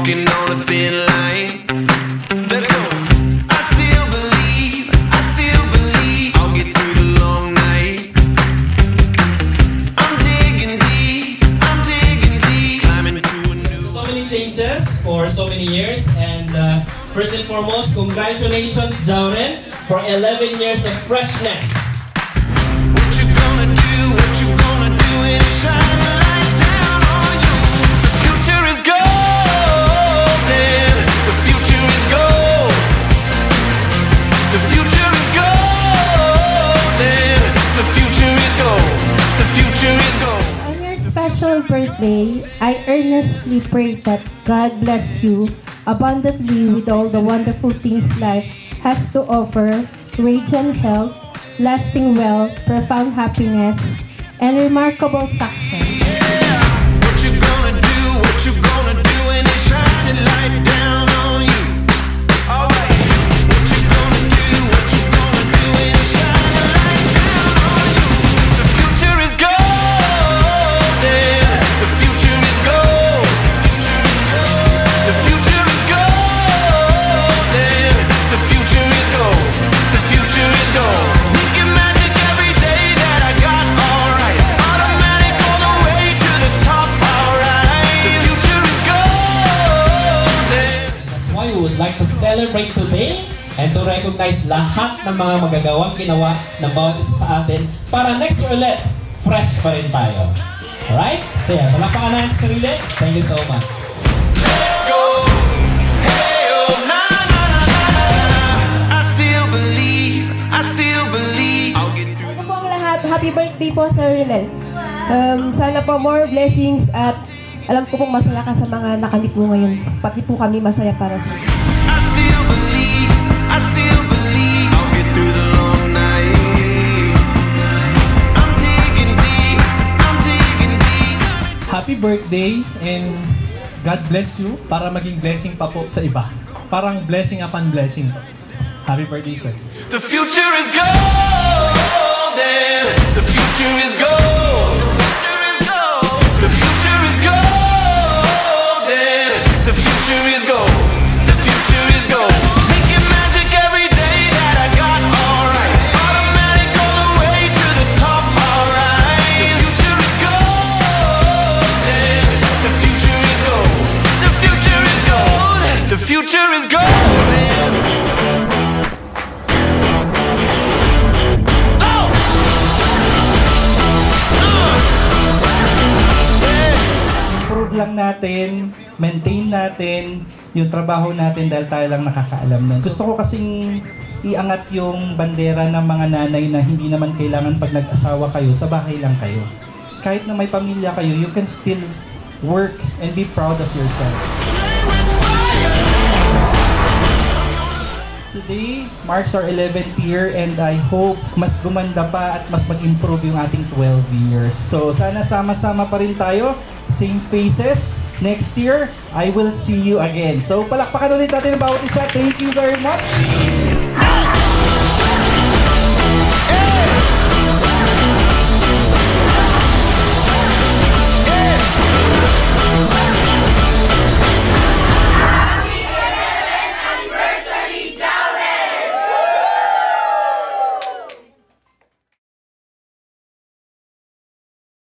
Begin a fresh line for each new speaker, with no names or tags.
walking on a thin line. Let's go. I still believe I'll get through the long night. I'm digging deep, climbing to a new.
So many changes for so many years, and first and foremost, congratulations, Jauren, for 11 years of freshness.
What you gonna do when it shine a light down on you? The future is golden. The future is gold. The future is golden. The future is gold. The future is gold.
On your special birthday, I earnestly pray that God bless you abundantly with all the wonderful things life has to offer, radiant health, lasting wealth, profound happiness, and remarkable success.
What you gonna do when they shine a light down on you? Alright. What you gonna do when they shine a light down on you? The future is golden. The future is gold. The future is golden. The future is gold. The future is gold. Making magic every day that I got, alright. Automatic all the way to the top, alright. The future is golden.
That's why we would like to celebrate today and to recognize lahat ng mga magagawang ginawa ng bawat isa sa atin para next year ulit, fresh pa rin tayo. Alright? So yan, palakpakan natin sa sarili. Thank you so much.
Let's go. Hey, oh, na, na, na, na, na. I still believe I'll get through.
Ano po ang lahat? Happy birthday po, Sir Rinel. Sana po more blessings at alam ko pong masaya ka sa mga nakamit mo ngayon. Pati po kami masaya para sa iyo.
I still believe I'll get through the long night. I'm digging deep.
Happy birthday and God bless you para maging blessing pa po sa iba. Parang blessing upon blessing po. Happy birthday, sir.
The future is golden. The future is gold. The future is golden. The future is gold. The future is gold. Making magic every day that I got, alright. Automatic all the way to the top, alright. The future is golden. The future is gold. The future is gold. The future is golden.
Improve lang natin, maintain natin yung trabaho natin dahil tayo lang nakakaalam nun. Gusto ko kasing iangat yung bandera ng mga nanay na hindi naman kailangan pag nag-asawa kayo, sa bahay lang kayo. Kahit na may pamilya kayo, you can still work and be proud of yourself. Today marks our 11th year and I hope mas gumanda pa at mas mag-improve yung ating 12 years. So sana sama-sama pa rin tayo, same faces. Next year, I will see you again. So palakpakan ulit natin ang bawat isa. Thank you very much.
Hey!